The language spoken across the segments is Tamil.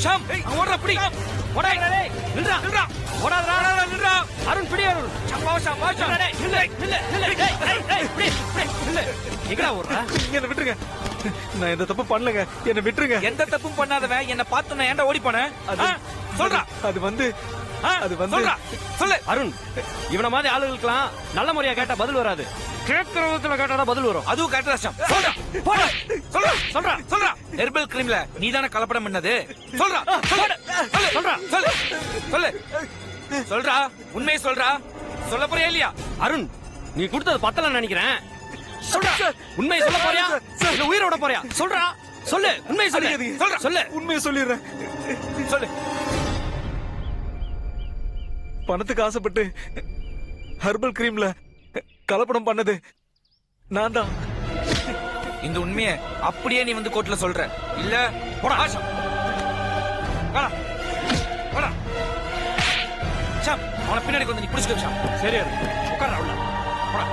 ஷாம் ஓடுற அப்படி ஓடாதடா டேய் நில்றா நில்றா ஓடாதடா நில்றா அருண் பிடி அருண் ஷாம் வா ஷாம் வா ஷாம் டேய் நில்லு நில்லு நில்லு டேய் டேய் பிடி நில்லு எங்கடா ஓடுற என்ன விட்டுருங்க, நான் எந்த தப்பு பண்ணலங்க, என்ன விட்டுருங்க. எந்த தப்பும் பண்ணாதவன் என்ன பார்த்து நான் ஏன்டா ஓடி போனேன் சொல்றா அது வந்து சொல்றா சொல்லு அருண் இவன மாதிரி ஆளுகளுக்கெல்லாம் நல்ல முறையா கேட்டா பதில் வராது கேட்கிற விதத்துல கேட்டாதான் பதில் வரும் அதுவும் கரெக்டா சொல்றா போடா சொல்றா சொல்றா சொல்றா ஹெர்பல் கிரீம்ல நீதானே கலப்படம் பண்ணது சொல்றா சொல்றா சொல்லு சொல்லு சொல்றா உண்மையை சொல்றா சொல்ல போறியா இல்லையா அருண் நீ கொடுத்தது பத்தல நினைக்கிறேன் சொல்றா உண்மையை சொல்ல போறியா இல்ல உயிரோட போறியா சொல்றா சொல்லு உண்மையை சொல்லு சொல்றா சொல்லு உண்மையை சொல்லிடுறேன். சொல்லு பணத்துக்கு ஆசைப்பட்டு ஹெர்பல் கிரீம்ல கலப்படம் பண்ணது நான் தான். இந்த உண்மையை அப்படியே நீ வந்து கோர்ட்ல சொல்ற இல்ல போடா ஆஷா வாடா வாடா ஷாம் அவன பின்னாடி வந்து நீ புடிச்சுக்க ஷாம் சரியா உட்கார்றா உள்ள போடா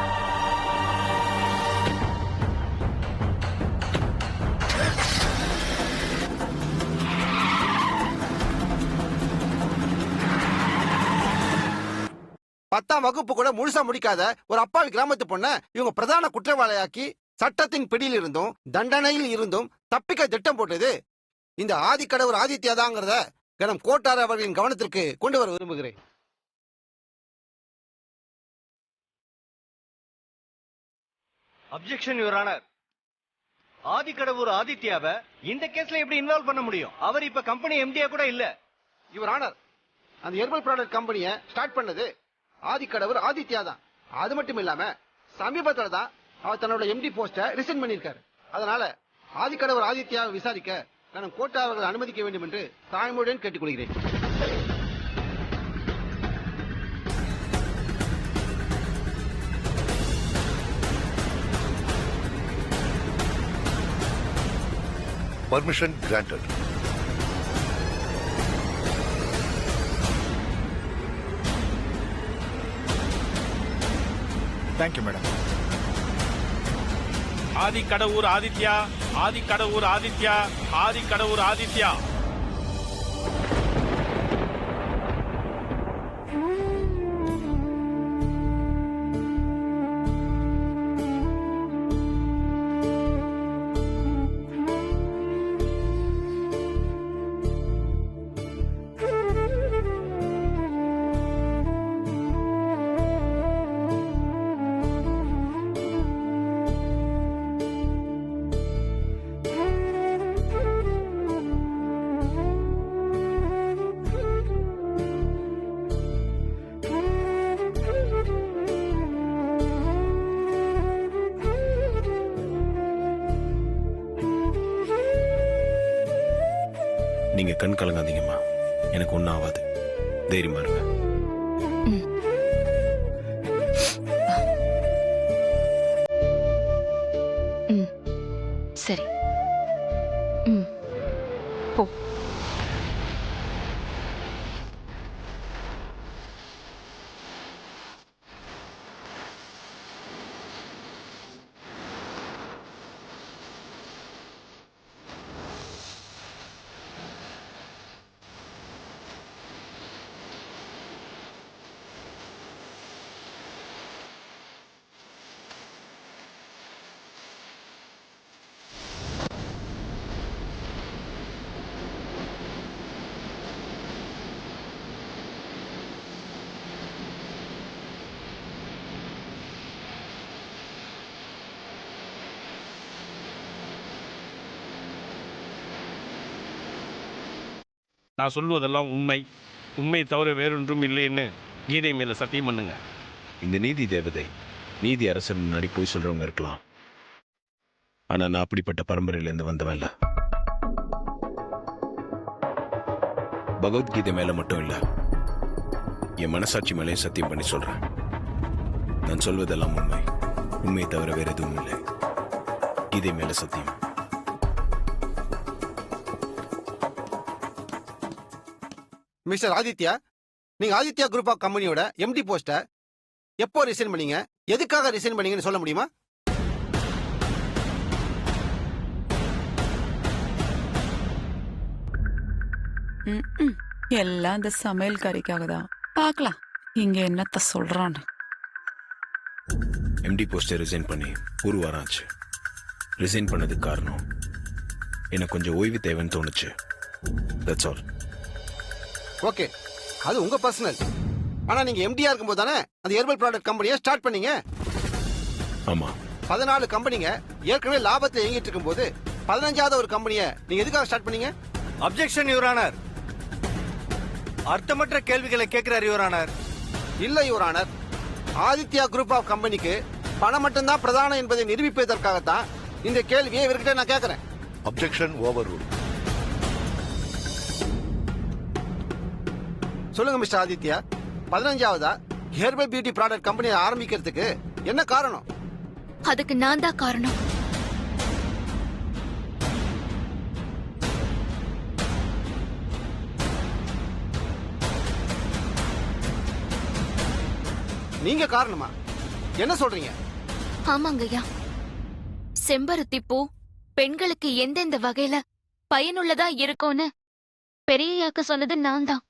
பத்தாம் வகுப்பு கூட முழுசா முடிக்காத ஒரு அப்பாவி கிராமத்து பொண்ண இவங்க பிரதான குற்றவாளியாக்கி சட்டத்தின் பிடியில் இருந்தும் தண்டனையில் இருந்தும் தப்பிக்க திட்டம் போட்டது இந்த ஆதிக்கடவுர் ஆதித்யாதாங்கிறத கணம் கோட்டார் அவர்களின் கவனத்திற்கு கொண்டு வர விரும்புகிறேன். Objection your honour. ஆதிக்கடவுர் ஆதித்யாவை இந்த கேஸ்ல எப்படி இன்வால்வ் பண்ண முடியும்? அவர் இப்ப கம்பெனி எம்டியா கூட இல்ல. யுவர் ஆனர், அந்த ஹெர்பல் ப்ராடக்ட் கம்பெனியை ஸ்டார்ட் பண்ணது ஆதிக்கடவுர் ஆதித்யா தான். அது மட்டும் இல்லாம சமீபத்துல தான் அவர் தன்னோட எம்டி போஸ்ட ரிசைன் பண்ணிருக்காரு. அதனால ஆதிக்கடவுர் ஆதித்யாவை விசாரிக்க நான் கோட்டா அவர்கள் அனுமதிக்க வேண்டும் என்று தாய்மொழியுடன் கேட்டுக்கொள்கிறேன். Permission granted. Thank you madam. ஆதிக்கடவுர் ஆதித்யா, ஆதிக்கடவுர் ஆதித்யா, ஆதிக்கடவுர் ஆதித்யா. நீங்க கண் கலங்காதீங்கம்மா, எனக்கு ஒன்னும் ஆகாது, தைரியமா இருங்க. சரி போ. நான் சொல்வதெல்லாம் உண்மை, உண்மை தவிர வேறொன்றும் இல்லைன்னு கீதை மேல சத்தியம் பண்ணுங்க. இந்த நீதி தேவதை, நீதி அரசர் முன்னாடி போய் சொல்றவங்க இருக்கலாம், ஆனா நான் அப்படிப்பட்ட பரம்பரையிலேருந்து வந்தவன் இல்ல. பகவத்கீதை மேல மட்டும் இல்ல, என் மனசாட்சி மேலே சத்தியம் பண்ணி சொல்றேன். நான் சொல்வதெல்லாம் உண்மை, உண்மையை தவிர வேற எதுவும் இல்லை. கீதை மேல சத்தியம். மிஸ்டர் ஆதித்யா, நீங்க ஆதித்யா குரூப் ஆஃப் கம்பெனியோட எம்டி போஸ்ட எப்போ ரிசைன் பண்ணீங்க, எதுக்காக ரிசைன் பண்ணீங்கன்னு சொல்ல முடியுமா? ம்ம். எல்லாம் இந்த சமையல் கறிக்காக தான். பார்க்கலாம் இங்க என்னத்த சொல்றான்னு. எம்டி போஸ்டை ரிசைன் பண்ணி ஒரு வாரம் ஆச்சு. ரிசைன் பண்ணதுக்கு காரணம் எனக்கு கொஞ்சம் ஓய்வு தேவைன்னு தோணுச்சு. That's all. ஓகே, அது உங்க பர்சனல். ஆனா நீங்க எம்டியா இருக்கும்போது தானே அந்த ஹெர்பல் ப்ராடக்ட் கம்பெனியை ஸ்டார்ட் பண்ணீங்க. ஆமா, 14 கம்பெனிங்க ஏற்கனவே லாபத்துல இயங்கிட்டு இருக்கும்போது 15வது ஒரு கம்பெனியை நீங்க எதுக்காக ஸ்டார்ட் பண்ணீங்க? Objection your honour. அர்த்தமற்ற கேள்விகளை கேட்கிறார் யுவர் ஆனர். இல்ல your honour, Aditya group of கம்பெனிக்கு பணம் மட்டும்தான் பிரதானம் என்பதை நிரூபிப்பதற்காகத்தான் இந்த கேள்வியை இவர்கிட்ட நான் கேட்கிறேன். Objection overrule. சொல்லுங்க மிஸ்டர் ஆதித்யா, 15வதா ஹெர்பல் பியூட்டி ப்ராடக்ட் கம்பெனியை ஆரம்பிக்கிறதுக்கு என்ன காரணம்? அதுக்கு நான் தான் காரணம். நீங்க காரணமா? என்ன சொல்றீங்க? ஆமாங்கய்யா, செம்பருத்தி பூ பெண்களுக்கு எந்தெந்த வகையில பயனுள்ளதா இருக்கும்னு பெரியய்யாக்கு சொன்னது நான் தான்.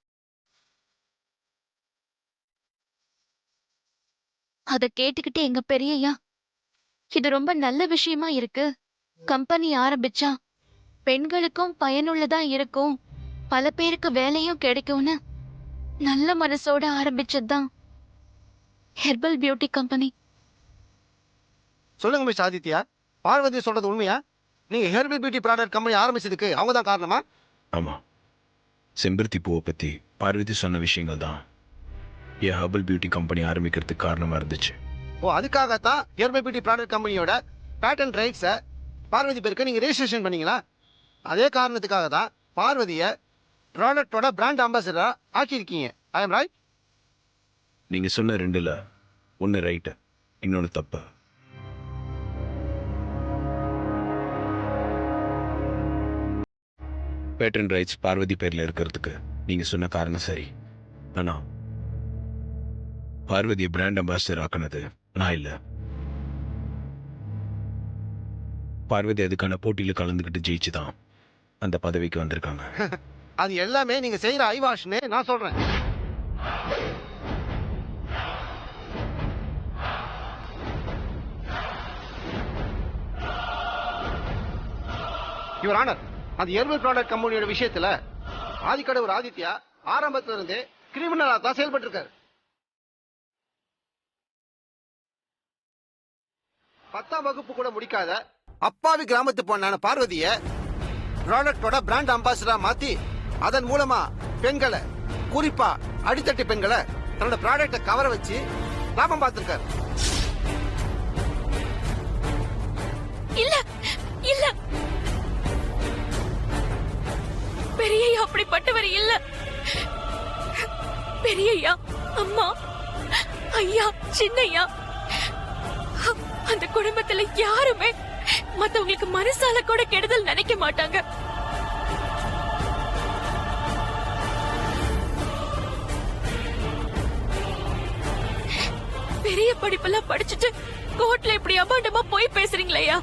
அத கேட்டுக்கிட்டு எங்க பெரியய்யா, இது ரொம்ப நல்ல விஷயமா இருக்கு, கம்பெனி ஆரம்பிச்சா பெண்களுக்கும் பயனுள்ளதா இருக்கும், பல பேருக்கு வேலையும் கிடைக்கும்னு நல்ல மனசோட ஆரம்பிச்சதுதான் ஹெர்பல் பியூட்டி கம்பெனி. சொல்லுங்க மிஸ்டர் ஆதித்யா, பார்வதி சொல்றது உண்மையா? நீங்க ஹெர்பல் பியூட்டி ப்ராடக்ட் கம்பெனி ஆரம்பிச்சதுக்கு அவங்க தான் காரணமா? ஆமா. செம்பருத்தி பூவை பத்தி பார்வதி சொன்ன விஷயங்கள் தான் என் ஹெர்பல் பியூட்டி கம்பெனி ஆரம்பிக்கிறதுக்கு காரணமா இருந்துச்சு. ஓ, அதுக்காகத்தான் ஹெர்பல் பியூட்டி ப்ராடக்ட் கம்பெனியோட பேட்டன்ட் ரைட்ஸை பார்வதி பேருக்கு நீங்க ரெஜிஸ்ட்ரேஷன் பண்ணீங்களா? அதே காரணத்துக்காக தான் பார்வதியை ப்ராடக்டோட பிராண்ட் அம்பாசிடரா ஆக்கியிருக்கீங்க. I am right? நீங்க சொன்ன ரெண்டுல ஒன்னு ரைட்டு, இன்னொன்னு தப்பு. பேட்டன் ரைட்ஸ் பார்வதி பேர்ல இருக்கிறதுக்கு நீங்க சொன்ன காரணம் சரி. ஆனா பார்வதியை பிராண்ட் அம்பாசிடர் ஆக்கினது நான் இல்ல. பார்வதி அதுக்கான போட்டியில கலந்துக்கிட்டு ஜெயிச்சுதான் அந்த பதவிக்கு வந்திருக்காங்க. அது எல்லாமே நீங்க செய்யற ஐவாஷ்னு நான் சொல்றேன். யுவர் ஆனர், அந்த ஹெர்பல் ப்ராடக்ட் கம்பெனியோட விஷயத்துல ஆதிக்கடவுர் ஆதித்யா ஆரம்பத்துல இருந்தே கிரிமினலா தான் செயல்பட்டு இருக்காரு. 10ஆம் வகுப்பு கூட முடிக்காத அப்பாவி கிராமத்து பொண்ணான பார்வதிய ப்ராடக்டோட பிராண்ட் அம்பாசிடரா மாத்தி அதன் மூலமா பெண்களை, குறிப்பா அடித்தட்டு பெண்களை தன்னோட ப்ராடக்ட கவர வச்சு லாபம் பார்த்திருக்காரு. இல்ல இல்ல, பெரியய்யா அப்படிப்பட்டவர் இல்ல. பெரியய்யா, அம்மா, ஐயா, சின்னையா, அந்த குடும்பத்துல யாருமே மத்தவங்களுக்கு மனசால கூட கெடுதல் நினைக்க மாட்டாங்க. பெரிய படிப்பெல்லாம் படிச்சுட்டு கோர்ட்ல இப்படி அபாண்டமா போய் பேசுறீங்களா?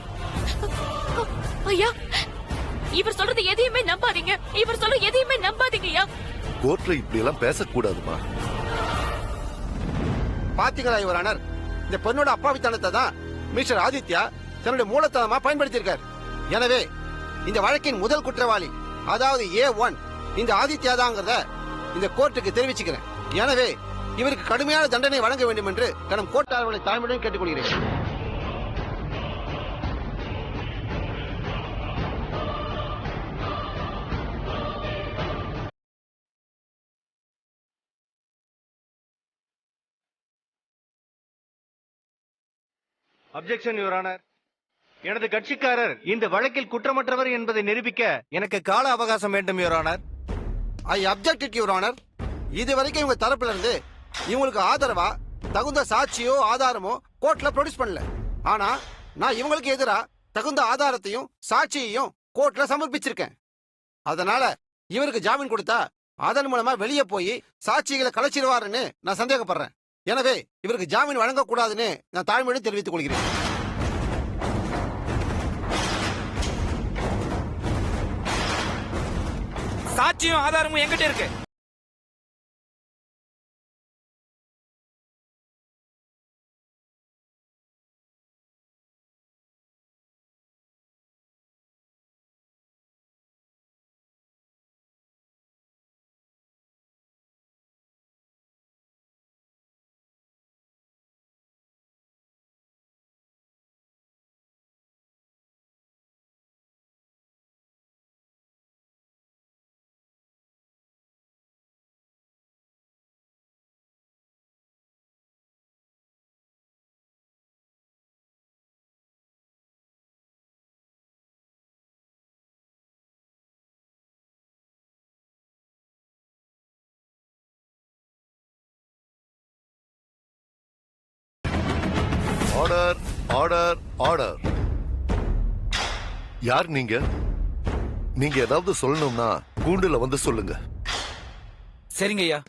ஐயா, இவர் சொல்றது எதையுமே நம்பாதீங்க, இவர் சொல்ற எதையுமே நம்பாதீங்கய்யா. கோர்ட்ல இப்படி எல்லாம் பேசக்கூடாதுமா. பாத்தீங்களா யுவர் ஆனர், இந்த பெண்ணோட அப்பாவித்தனத்தை தான் மிஸ்டர் ஆதித்யா தன்னுடைய மூலத்தனமா பயன்படுத்தியிருக்கார். எனவே இந்த வழக்கின் முதல் குற்றவாளி, அதாவது A1 இந்த ஆதித்யா தாங்கிறத இந்த கோர்ட்டுக்கு தெரிவிச்சுக்கிறேன். எனவே இவருக்கு கடுமையான தண்டனை வழங்க வேண்டும் என்று கடும் கோர்ட் அவர்களை தாழ்மையுடன் கேட்டுக்கொள்கிறேன். Objection your honour. எனது கட்சிக்காரர் இந்த வழக்கில் குற்றமற்றவர் என்பதை நிரூபிக்க எனக்கு கால அவகாசம் வேண்டும் your honour. I object your honour. இதுவரைக்கும் இவங்க தரப்புல இருந்து இவங்களுக்கு ஆதரவா தகுந்த சாட்சியோ ஆதாரமோ கோர்ட்ல ப்ரொடியூஸ் பண்ணல. ஆனா நான் இவங்களுக்கு எதிரா தகுந்த ஆதாரத்தையும் சாட்சியையும் கோர்ட்ல சமர்ப்பிச்சிருக்கேன். அதனால இவருக்கு ஜாமீன் கொடுத்தா அதன் மூலமா வெளியே போய் சாட்சிகளை கலைச்சிடுவாருன்னு நான் சந்தேகப்படுறேன். எனவே இவருக்கு ஜாமீன் வழங்கக்கூடாதுன்னு நான் தாழ்மையுடன் தெரிவித்துக் கொள்கிறேன். சாட்சியும் ஆதாரமும் என்கிட்ட இருக்கு. Order order order. யார் நீங்க? நீங்க ஏதாவது சொல்லணும்னா கூண்டுல வந்து சொல்லுங்க. சரிங்க ஐயா.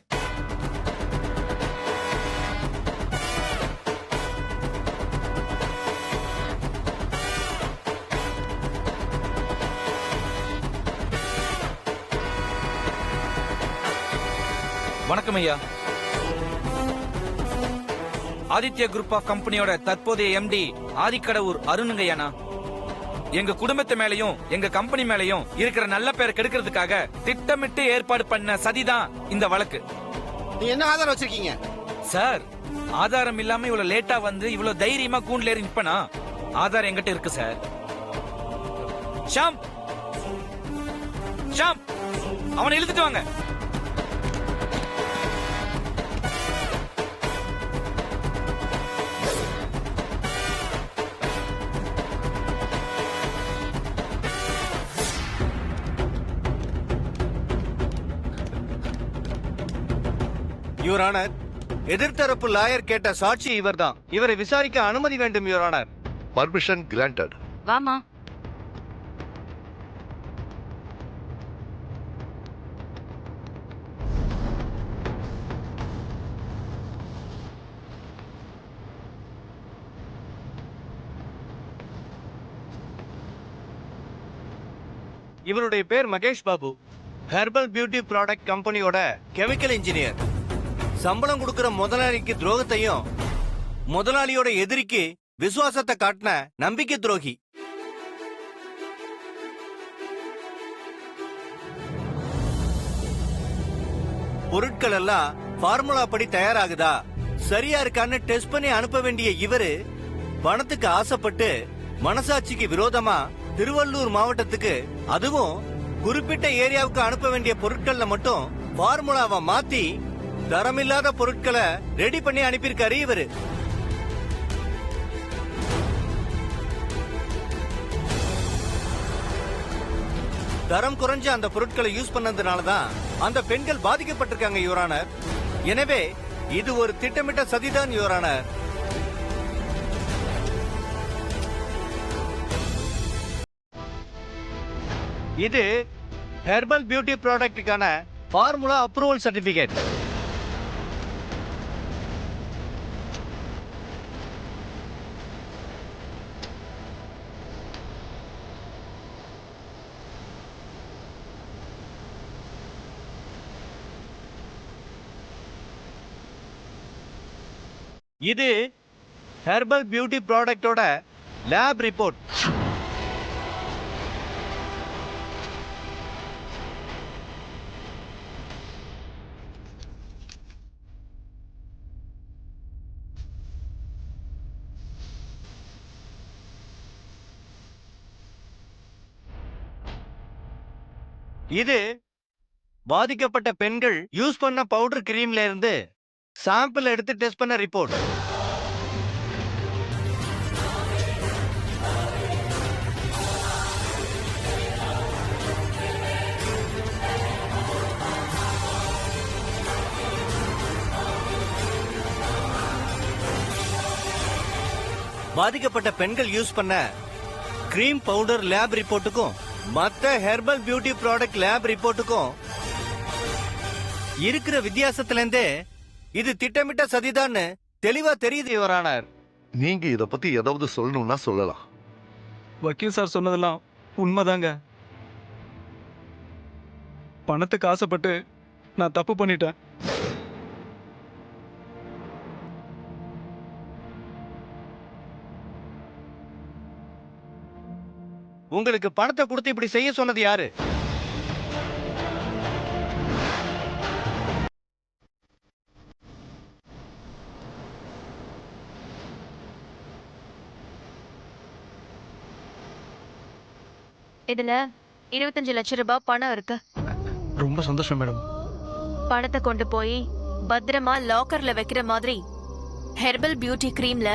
வணக்கம் ஐயா. ஆதித்யா குரூப் ஆஃப் கம்பெனியோட தற்போதைய எம்டி ஆதிக்கடவுர் அருணுங்கய்யானா. எங்க குடும்பத்து மேலயும் எங்க கம்பெனி மேலயும் இருக்கிற நல்ல பேரை கெடுக்கிறதுக்காக திட்டமிட்டு ஏற்பாடு பண்ண சதிதான் இந்த வழக்கு. நீ என்ன ஆதாரம் வச்சிருக்கீங்க? சார், ஆதாரம் இல்லாம இவ்வளவு லேட்டா வந்து இவ்வளவு தைரியமா கூண்டுல ஏறி நிப்பனா? ஆதாரம் எங்கிட்ட இருக்கு சார். ஷாம், ஷாம், அவனை இழுத்துட்டு வாங்க. யுவர் ஆனர், எதிர்த்தரப்பு லாயர் கேட்ட சாட்சி இவர்தான். இவரை விசாரிக்க அனுமதி வேண்டும் யுவர் ஆனர். Permission granted. வாமா. இவருடைய பேர் Mahesh Babu. Herbal beauty product கம்பெனியோட கெமிக்கல் இன்ஜினியர். சம்பளம் கொடுக்கிற முதலாளிக்கு துரோகத்தையும் முதலாளியோட எதிரிக்கு விசுவாசத்தை காட்டின நம்பிக்கை துரோகி. பொருட்கள் எல்லாம் ஃபார்முலா படி தயாராகுதா சரியா இருக்கான்னு டெஸ்ட் பண்ணி அனுப்ப வேண்டிய இவரு பணத்துக்கு ஆசைப்பட்டு மனசாட்சிக்கு விரோதமா திருவள்ளூர் மாவட்டத்துக்கு, அதுவும் குறிப்பிட்ட ஏரியாவுக்கு அனுப்ப வேண்டிய பொருட்கள்ல மட்டும் ஃபார்முலாவை மாத்தி தரமில்லாத பொருட்களை ரெடி பண்ணி அனுப்பியிருக்காரு இவரு. தரம் குறைஞ்ச அந்த பொருட்களை யூஸ் பண்ணதுனாலதான் அந்த பெண்கள் பாதிக்கப்பட்டிருக்காங்க யுவர் ஆனர். எனவே இது ஒரு திட்டமிட்ட சதிதான் யுவர் ஆனர். இது ஹெர்பல் பியூட்டி ப்ராடக்ட்டுக்கான ஃபார்முலா அப்ரூவல் சர்டிபிகேட். இது ஹெர்பல் பியூட்டி ப்ராடக்ட்டோட லேப் ரிப்போர்ட். இது பாதிக்கப்பட்ட பெண்கள் யூஸ் பண்ண பவுடர் கிரீம்ல இருந்து சாம்பிள் எடுத்து டெஸ்ட் பண்ண ரிப்போர்ட். பாதிக்கப்பட்ட பெண்கள் யூஸ் பண்ண கிரீம் பவுடர் லேப் ரிப்போர்ட்டுக்கும் மத்த ஹெர்பல் பியூட்டி ப்ராடக்ட் லேப் ரிப்போர்ட்டுக்கும் இருக்கிற வித்தியாசத்துல இருந்தே இது திட்டமிட்ட சதிதான்னு தெளிவா தெரியுது யுவர் ஆனர். நீங்க இத பத்தி ஏதாவது சொல்லணும்னா சொல்லலாம். வக்கீல் சார் சொன்னதெல்லாம் உண்மைதாங்க. பணத்துக்கு ஆசைப்பட்டு நான் தப்பு பண்ணிட்டேன். உங்களுக்கு பணத்தை கொடுத்து இப்படி செய்ய சொன்னது யாரு? இதுல 25 லட்சம் ரூபாய் பணம் இருக்கு. ரொம்ப சந்தோஷம் மேடம். பணத்தை கொண்டு போய் பத்திரமா லாக்கர்ல வைக்கிற மாதிரி ஹெர்பல் பியூட்டி கிரீம்ல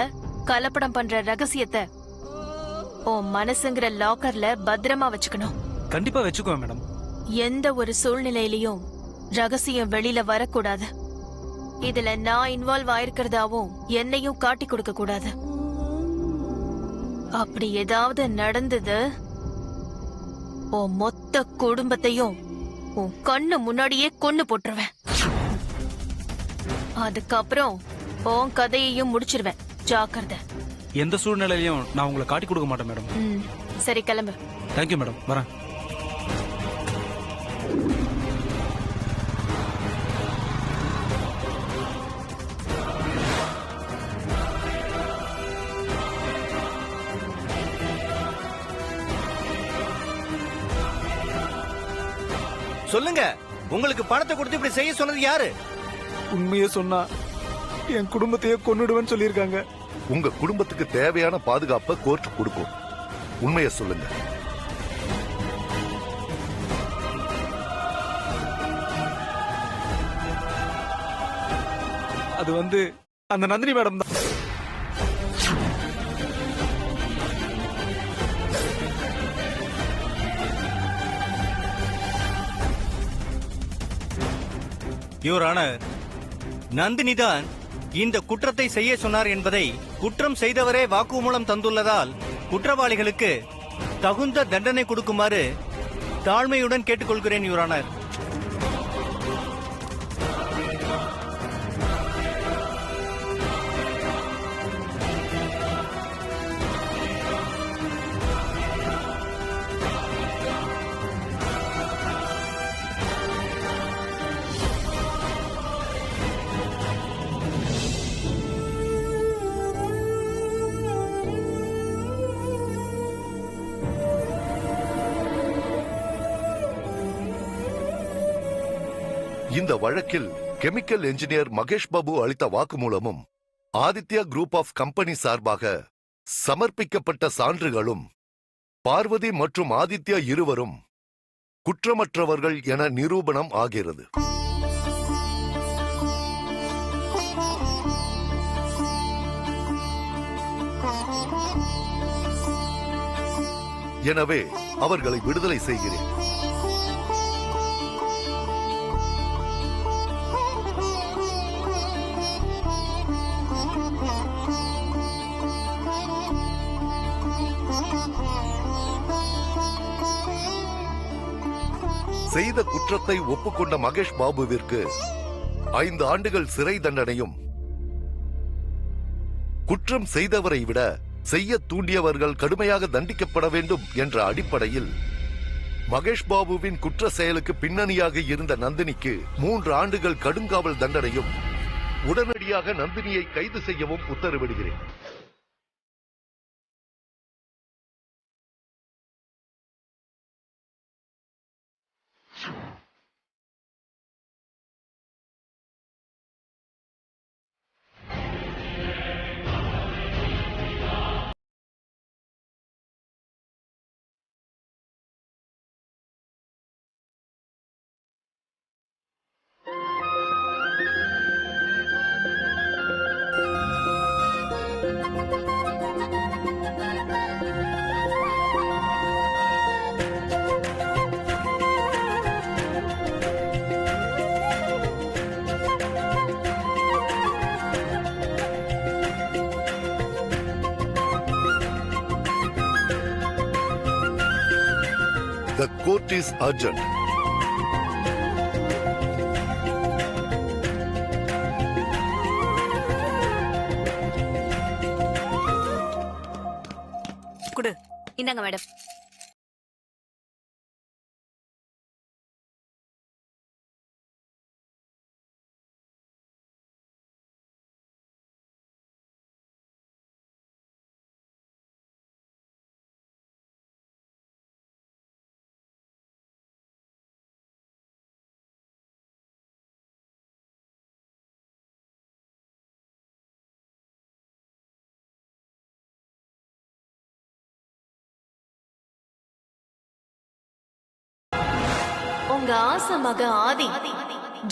கலப்படம் பண்ற ரகசியத்தை உன் மனசுங்கிற லாக்கர்ல பத்திரமா வச்சுக்கணும். கண்டிப்பா வச்சுக்குவேன் மேடம். எந்த ஒரு சூழ்நிலையிலயும் ரகசியம் வெளியில வரக்கூடாது. இதுல நான் இன்வால்வ் ஆயிருக்கிறதாவும் என்னையும் காட்டி கொடுக்க கூடாது. அப்படி ஏதாவது நடந்தது உன் மொத்த குடும்பத்தையும் உன் கண்ணு முன்னாடியே கொன்னு போட்டுருவேன். அதுக்கப்புறம் உன் கதையையும் முடிச்சிருவேன். ஜாக்கிரதை. எந்த சூழ்நிலையிலையும் நான் உங்களை காட்டி கொடுக்க மாட்டேன் மேடம். சரி, கிளம்பு. Thank you madam. வரேன். சொல்லுங்க, உங்களுக்கு பணத்தை கொடுத்து இப்படி செய்ய சொன்னது யாரு? உண்மையே சொன்னா என் குடும்பத்தையே கொன்னுடுவேன்னு சொல்லியிருக்காங்க. உங்க குடும்பத்துக்கு தேவையான பாதுகாப்பை கோர்ட் கொடுக்கும். உண்மையை சொல்லுங்க. அது அந்த நந்தினி மேடம் தான். யுவர் ஆனர், நந்தினிதான் இந்த குற்றத்தை செய்ய சொன்னார் என்பதை குற்றம் செய்தவரே வாக்குமூலம் தந்துள்ளதால் குற்றவாளிகளுக்கு தகுந்த தண்டனை கொடுக்குமாறு தாழ்மையுடன் கேட்டுக்கொள்கிறேன் யுவர் ஆனர். இந்த வழக்கில் கெமிக்கல் என்ஜினியர் மகேஷ் பாபு அளித்த வாக்குமூலமும் ஆதித்யா குரூப் ஆஃப் கம்பெனி சார்பாக சமர்ப்பிக்கப்பட்ட சான்றுகளும் பார்வதி மற்றும் ஆதித்யா இருவரும் குற்றமற்றவர்கள் என நிரூபணம் ஆகிறது. எனவே அவர்களை விடுதலை செய்கிறேன். செய்த குற்றத்தை ஒப்புக்கொண்ட மகேஷ் பாபுவிற்கு 5 ஆண்டுகள் சிறை தண்டனையும், குற்றம் செய்தவரை விட செய்ய தூண்டியவர்கள் கடுமையாக தண்டிக்கப்பட வேண்டும் என்ற அடிப்படையில் மகேஷ் பாபுவின் குற்ற செயலுக்கு பின்னணியாக இருந்த நந்தினிக்கு 3 ஆண்டுகள் கடுங்காவல் தண்டனையும், உடனடியாக நந்தினியை கைது செய்யவும் உத்தரவிடுகிறேன். The court is urgent. குடு. இந்தாங்க மேடம். உங்க ஆசை மக ஆதி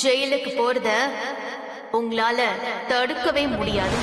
ஜெயிலுக்கு போறத உங்களால தடுக்கவே முடியாது.